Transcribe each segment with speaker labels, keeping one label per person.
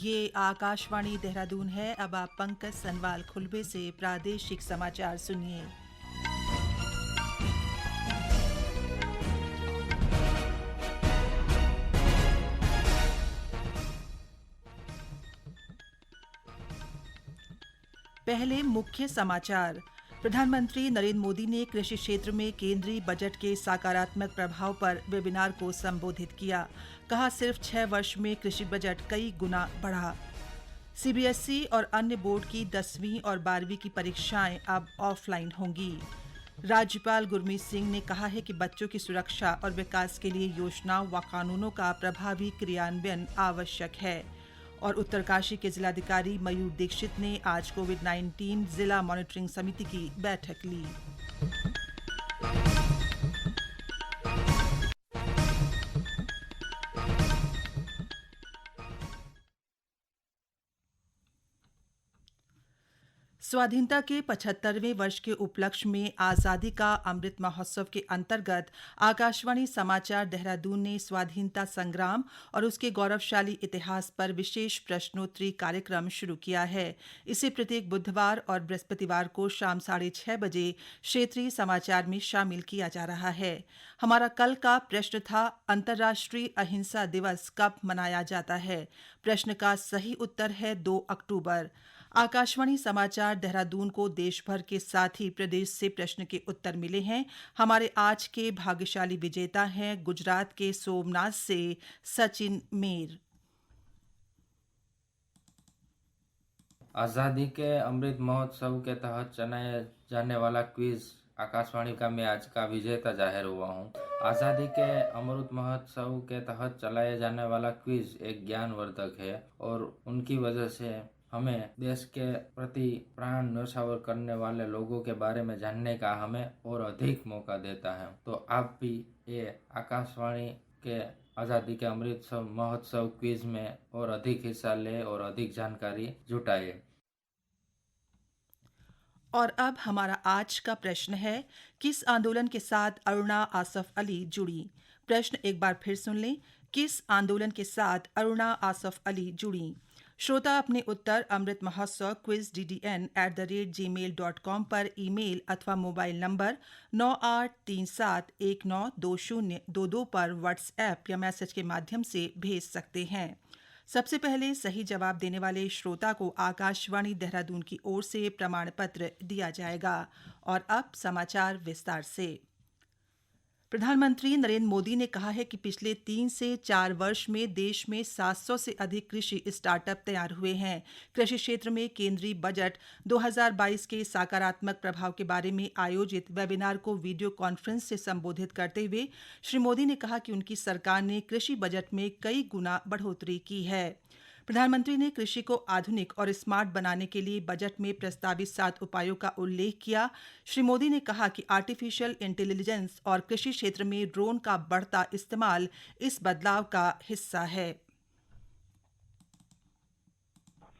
Speaker 1: ये आकाशवाणी देहरादून है। अब आप पंकज सनवाल खुलबे से प्रादेशिक समाचार सुनिए। पहले मुख्य समाचार। प्रधानमंत्री नरेंद्र मोदी ने कृषि क्षेत्र में केंद्रीय बजट के सकारात्मक प्रभाव पर वेबिनार को संबोधित किया। कहा, सिर्फ 6 वर्ष में कृषि बजट कई गुना बढ़ा। सीबीएसई और अन्य बोर्ड की 10वीं और 12वीं की परीक्षाएं अब ऑफलाइन होंगी। राज्यपाल गुरमीत सिंह ने कहा है कि बच्चों की सुरक्षा और विकास के लिए योजनाओं व कानूनों का प्रभावी क्रियान्वयन आवश्यक है। और उत्तरकाशी के जिलाधिकारी मयूर दीक्षित ने आज कोविड-19 जिला मॉनिटरिंग समिति की बैठक ली। स्वाधीनता के 75वें वर्ष के उपलक्ष्य में आज़ादी का अमृत महोत्सव के अंतर्गत आकाशवाणी समाचार देहरादून ने स्वाधीनता संग्राम और उसके गौरवशाली इतिहास पर विशेष प्रश्नोत्तरी कार्यक्रम शुरू किया है। इसे प्रत्येक बुधवार और बृहस्पतिवार को शाम 6:30 बजे क्षेत्रीय समाचार में शामिल किया जा रहा है। हमारा कल का प्रश्न था, अंतर्राष्ट्रीय अहिंसा दिवस कब मनाया जाता है? प्रश्न का सही उत्तर है 2 अक्टूबर। आकाशवाणी समाचार देहरादून को देश भर के साथ ही प्रदेश से प्रश्न के उत्तर मिले हैं। हमारे आज के भाग्यशाली विजेता हैं गुजरात के सोमनाथ से सचिन मेर।
Speaker 2: आज़ादी के अमृत महोत्सव के तहत चलाए जाने वाला क्विज आकाशवाणी का मैं आज का विजेता जाहिर हुआ हूँ। आज़ादी के अमृत महोत्सव के तहत चलाए जाने वाला क्विज एक ज्ञानवर्धक है और उनकी वजह से हमें देश के प्रति प्राण न्यौछावर करने वाले लोगों के बारे में जानने का हमें और अधिक मौका देता है। तो आप भी ये आकाशवाणी के आज़ादी के अमृत महोत्सव क्विज में और अधिक हिस्सा ले और अधिक जानकारी जुटाइए।
Speaker 1: और अब हमारा आज का प्रश्न है, किस आंदोलन के साथ अरुणा आसफ अली जुड़ी? प्रश्न एक बार फिर सुन लें, किस आंदोलन के साथ अरुणा आसफ अली जुड़ी? श्रोता अपने उत्तर अमृत महोत्सव quizdn@gmail.com पर ईमेल अथवा मोबाइल नंबर 9837192022 पर व्हाट्सएप या मैसेज के माध्यम से भेज सकते हैं। सबसे पहले सही जवाब देने वाले श्रोता को आकाशवाणी देहरादून की ओर से प्रमाण पत्र दिया जाएगा। और अब समाचार विस्तार से। प्रधानमंत्री नरेंद्र मोदी ने कहा है कि पिछले 3 से 4 वर्ष में देश में 700 से अधिक कृषि स्टार्टअप तैयार हुए हैं। कृषि क्षेत्र में केंद्रीय बजट 2022 के सकारात्मक प्रभाव के बारे में आयोजित वेबिनार को वीडियो कॉन्फ्रेंस से संबोधित करते हुए श्री मोदी ने कहा कि उनकी सरकार ने कृषि बजट में कई गुना बढ़ोतरी की है। प्रधानमंत्री ने कृषि को आधुनिक और स्मार्ट बनाने के लिए बजट में प्रस्तावित 7 उपायों का उल्लेख किया। श्री मोदी ने कहा कि आर्टिफिशियल इंटेलिजेंस और कृषि क्षेत्र में ड्रोन का बढ़ता इस्तेमाल इस बदलाव का हिस्सा है।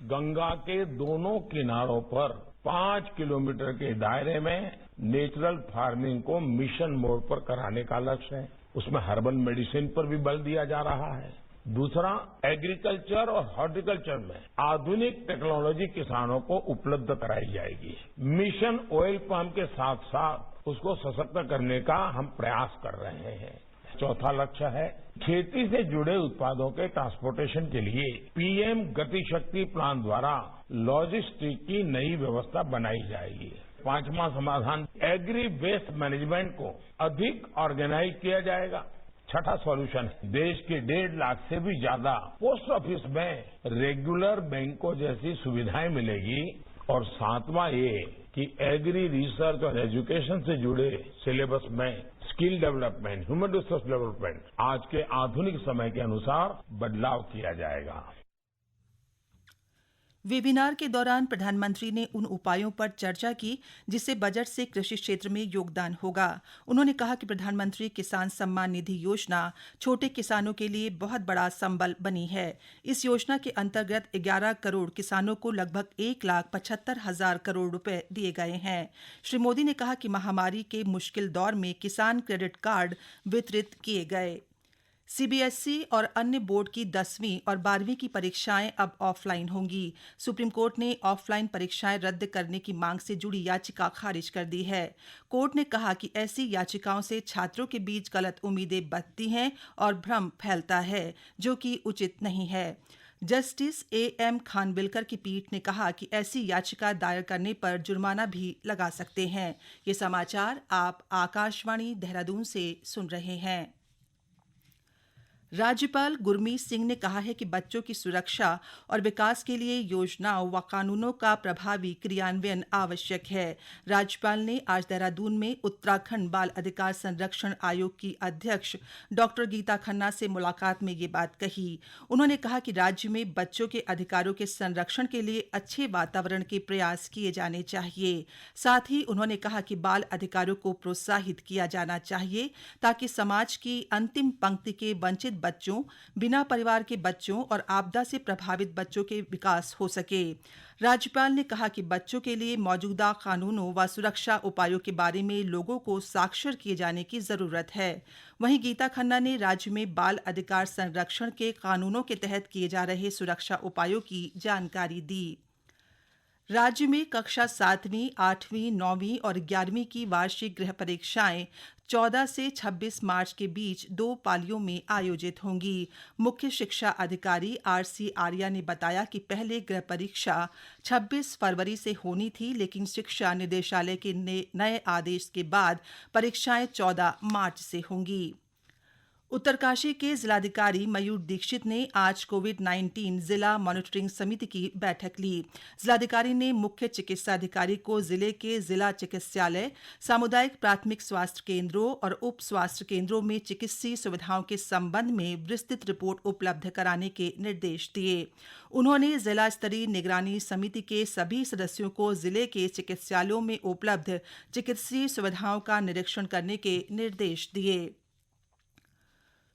Speaker 3: गंगा के दोनों किनारों पर 5 किलोमीटर के दायरे में नेचुरल फार्मिंग को मिशन मोड पर कराने का लक्ष्य है। उसमें हर्बल मेडिसिन पर भी बल दिया जा रहा है। दूसरा, एग्रीकल्चर और हॉर्टिकल्चर में आधुनिक टेक्नोलॉजी किसानों को उपलब्ध कराई जाएगी। मिशन ऑयल पंप के साथ साथ उसको सशक्त करने का हम प्रयास कर रहे हैं। चौथा लक्ष्य है, खेती से जुड़े उत्पादों के ट्रांसपोर्टेशन के लिए पीएम गति शक्ति प्लान द्वारा लॉजिस्टिक की नई व्यवस्था बनाई जाएगी। 5वां समाधान, एग्री वेस्ट मैनेजमेंट को अधिक ऑर्गेनाइज किया जाएगा। छठा सॉल्यूशन, देश के 1.5 लाख से भी ज्यादा पोस्ट ऑफिस में रेगुलर बैंकों जैसी सुविधाएं मिलेगी। और 7वां ये कि एग्री रिसर्च और एजुकेशन से जुड़े सिलेबस में skill development, human resource development आज के आधुनिक समय के अनुसार बदलाव किया जाएगा।
Speaker 1: वेबिनार के दौरान प्रधानमंत्री ने उन उपायों पर चर्चा की जिससे बजट से कृषि क्षेत्र में योगदान होगा। उन्होंने कहा कि प्रधानमंत्री किसान सम्मान निधि योजना छोटे किसानों के लिए बहुत बड़ा संबल बनी है। इस योजना के अंतर्गत 11 करोड़ किसानों को लगभग 1,75,000 करोड़ रुपए दिए गए हैं। श्री मोदी ने कहा कि महामारी के मुश्किल दौर में किसान क्रेडिट कार्ड वितरित किए गए। सीबीएसई और अन्य बोर्ड की 10वीं और 12वीं की परीक्षाएं अब ऑफलाइन होंगी। सुप्रीम कोर्ट ने ऑफलाइन परीक्षाएं रद्द करने की मांग से जुड़ी याचिका खारिज कर दी है। कोर्ट ने कहा कि ऐसी याचिकाओं से छात्रों के बीच गलत उम्मीदें बढ़ती हैं और भ्रम फैलता है, जो कि उचित नहीं है। जस्टिस एएम खानविलकर की पीठ ने कहा कि ऐसी याचिका दायर करने पर जुर्माना भी लगा सकते हैं। ये समाचार आप आकाशवाणी देहरादून से सुन रहे हैं। राज्यपाल गुरमीत सिंह ने कहा है कि बच्चों की सुरक्षा और विकास के लिए योजनाओं व कानूनों का प्रभावी क्रियान्वयन आवश्यक है। राज्यपाल ने आज देहरादून में उत्तराखंड बाल अधिकार संरक्षण आयोग की अध्यक्ष डॉ गीता खन्ना से मुलाकात में ये बात कही। उन्होंने कहा कि राज्य में बच्चों के अधिकारों के संरक्षण के लिए अच्छे वातावरण के प्रयास किए जाने चाहिए। साथ ही उन्होंने कहा कि बाल अधिकारों को प्रोत्साहित किया जाना चाहिए ताकि समाज की अंतिम पंक्ति के वंचित बच्चों, बिना परिवार के बच्चों और आपदा से प्रभावित बच्चों के विकास हो सके। राज्यपाल ने कहा कि बच्चों के लिए मौजूदा कानूनों व सुरक्षा उपायों के बारे में लोगों को साक्षर किए जाने की जरूरत है। वहीं गीता खन्ना ने राज्य में बाल अधिकार संरक्षण के कानूनों के तहत किए जा रहे सुरक्षा उपायों की जानकारी दी। राज्य में कक्षा 7वीं, 8वीं, 9वीं और 11वीं की वार्षिक गृह परीक्षाएं 14 से 26 मार्च के बीच 2 पालियों में आयोजित होंगी। मुख्य शिक्षा अधिकारी आरसी आर्या ने बताया कि पहले गृह परीक्षा 26 फरवरी से होनी थी, लेकिन शिक्षा निदेशालय के नए आदेश के बाद परीक्षाएं 14 मार्च से होंगी। उत्तरकाशी के जिलाधिकारी मयूर दीक्षित ने आज कोविड-19 जिला मॉनिटरिंग समिति की बैठक ली। जिलाधिकारी ने मुख्य चिकित्सा अधिकारी को जिले के जिला चिकित्सालय, सामुदायिक प्राथमिक स्वास्थ्य केंद्रों और उप स्वास्थ्य केंद्रों में चिकित्सीय सुविधाओं के संबंध में विस्तृत रिपोर्ट उपलब्ध कराने के निर्देश दिए। उन्होंने जिला स्तरीय निगरानी समिति के सभी सदस्यों को जिले के चिकित्सालयों में उपलब्ध चिकित्सीय सुविधाओं का निरीक्षण करने के निर्देश दिए।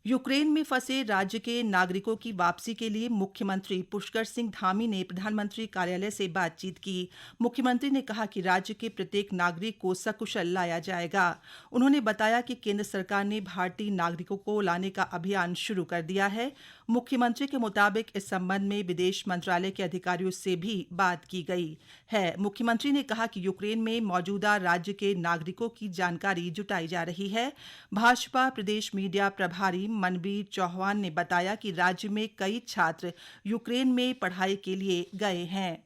Speaker 1: यूक्रेन में फंसे राज्य के नागरिकों की वापसी के लिए मुख्यमंत्री पुष्कर सिंह धामी ने प्रधानमंत्री कार्यालय से बातचीत की। मुख्यमंत्री ने कहा कि राज्य के प्रत्येक नागरिक को सकुशल लाया जाएगा। उन्होंने बताया कि केंद्र सरकार ने भारतीय नागरिकों को लाने का अभियान शुरू कर दिया है। मुख्यमंत्री के मुताबिक इस संबंध में विदेश मंत्रालय के अधिकारियों से भी बात की गई है। मुख्यमंत्री ने कहा कि यूक्रेन में मौजूदा राज्य के नागरिकों की जानकारी जुटाई जा रही है। भाजपा प्रदेश मीडिया प्रभारी मनवीर चौहान ने बताया कि राज्य में कई छात्र यूक्रेन में पढ़ाई के लिए गए हैं।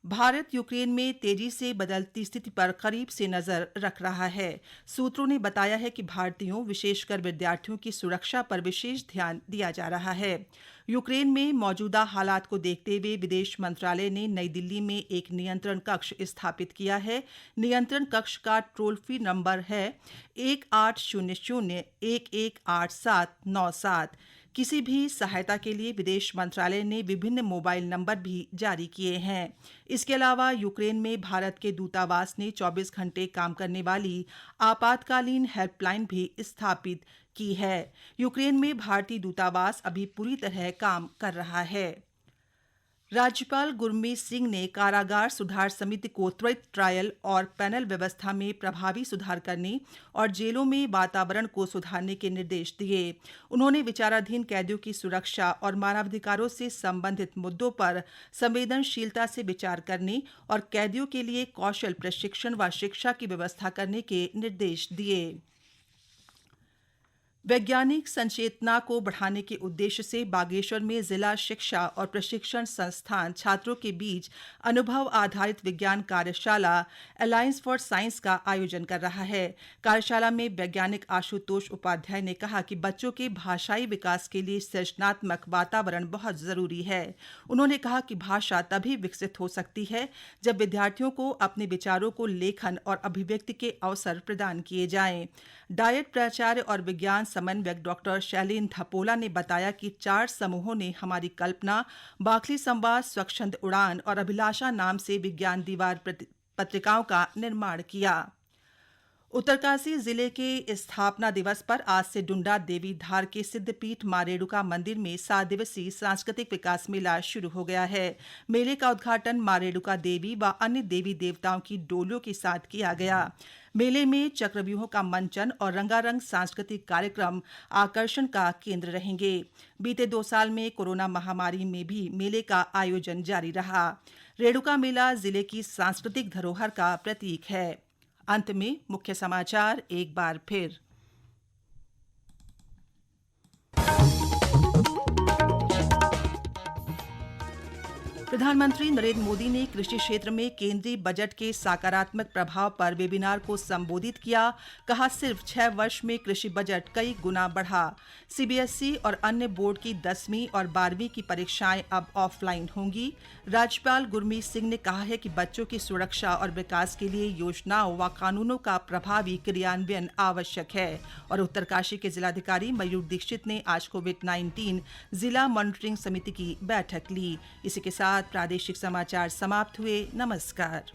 Speaker 1: भारत यूक्रेन में तेजी से बदलती स्थिति पर करीब से नजर रख रहा है। सूत्रों ने बताया है कि भारतीयों, विशेषकर विद्यार्थियों की सुरक्षा पर विशेष ध्यान दिया जा रहा है। यूक्रेन में मौजूदा हालात को देखते हुए विदेश मंत्रालय ने नई दिल्ली में एक नियंत्रण कक्ष स्थापित किया है। नियंत्रण कक्ष का टोल फ्री नंबर है 1800-118797। किसी भी सहायता के लिए विदेश मंत्रालय ने विभिन्न मोबाइल नंबर भी जारी किए हैं। इसके अलावा यूक्रेन में भारत के दूतावास ने 24 घंटे काम करने वाली आपातकालीन हेल्पलाइन भी स्थापित की है। यूक्रेन में भारतीय दूतावास अभी पूरी तरह काम कर रहा है। राज्यपाल गुरमीत सिंह ने कारागार सुधार समिति को त्वरित ट्रायल और पैनल व्यवस्था में प्रभावी सुधार करने और जेलों में वातावरण को सुधारने के निर्देश दिए। उन्होंने विचाराधीन कैदियों की सुरक्षा और मानवाधिकारों से संबंधित मुद्दों पर संवेदनशीलता से विचार करने और कैदियों के लिए कौशल प्रशिक्षण व शिक्षा की व्यवस्था करने के निर्देश दिए। वैज्ञानिक संचेतना को बढ़ाने के उद्देश्य से बागेश्वर में जिला शिक्षा और प्रशिक्षण संस्थान छात्रों के बीच अनुभव आधारित विज्ञान कार्यशाला अलायंस फॉर साइंस का आयोजन कर रहा है। कार्यशाला में वैज्ञानिक आशुतोष उपाध्याय ने कहा कि बच्चों के भाषाई विकास के लिए सृजनात्मक वातावरण बहुत जरूरी है। उन्होंने कहा कि भाषा तभी विकसित हो सकती है जब विद्यार्थियों को अपने विचारों को लेखन और अभिव्यक्ति के अवसर प्रदान किए जाएं। डायट प्राचार्य और विज्ञान समन्वयक डॉक्टर शैलेंद्र धपोला ने बताया कि 4 समूहों ने हमारी कल्पना, बाखली संवाद, स्वच्छंद उड़ान और अभिलाषा नाम से विज्ञान दीवार पत्रिकाओं का निर्माण किया। उत्तरकाशी जिले के स्थापना दिवस पर आज से डुंडा देवी धार के सिद्धपीठ मां रेणुका मंदिर में 7 दिवसीय सांस्कृतिक विकास मेला शुरू हो गया है। मेले का उद्घाटन मां रेणुका देवी व अन्य देवी देवताओं की डोलियों के साथ किया गया। मेले में चक्रव्यूहों का मंचन और रंगारंग सांस्कृतिक कार्यक्रम आकर्षण का केंद्र रहेंगे। बीते 2 साल में कोरोना महामारी में भी मेले का आयोजन जारी रहा। रेणुका मेला जिले की सांस्कृतिक धरोहर का प्रतीक है। अंत में मुख्य समाचार एक बार फिर। प्रधानमंत्री नरेंद्र मोदी ने कृषि क्षेत्र में केंद्रीय बजट के सकारात्मक प्रभाव पर वेबिनार को संबोधित किया। कहा, सिर्फ 6 वर्ष में कृषि बजट कई गुना बढ़ा। सीबीएसई और अन्य बोर्ड की 10वीं और 12वीं की परीक्षाएं अब ऑफलाइन होंगी। राज्यपाल गुरमीत सिंह ने कहा है कि बच्चों की सुरक्षा और विकास के लिए योजनाओं व कानूनों का प्रभावी क्रियान्वयन आवश्यक है। और उत्तरकाशी के जिलाधिकारी मयूर दीक्षित ने आज कोविड-19 जिला मॉनिटरिंग समिति की बैठक ली। इसी के साथ प्रादेशिक समाचार समाप्त हुए। नमस्कार।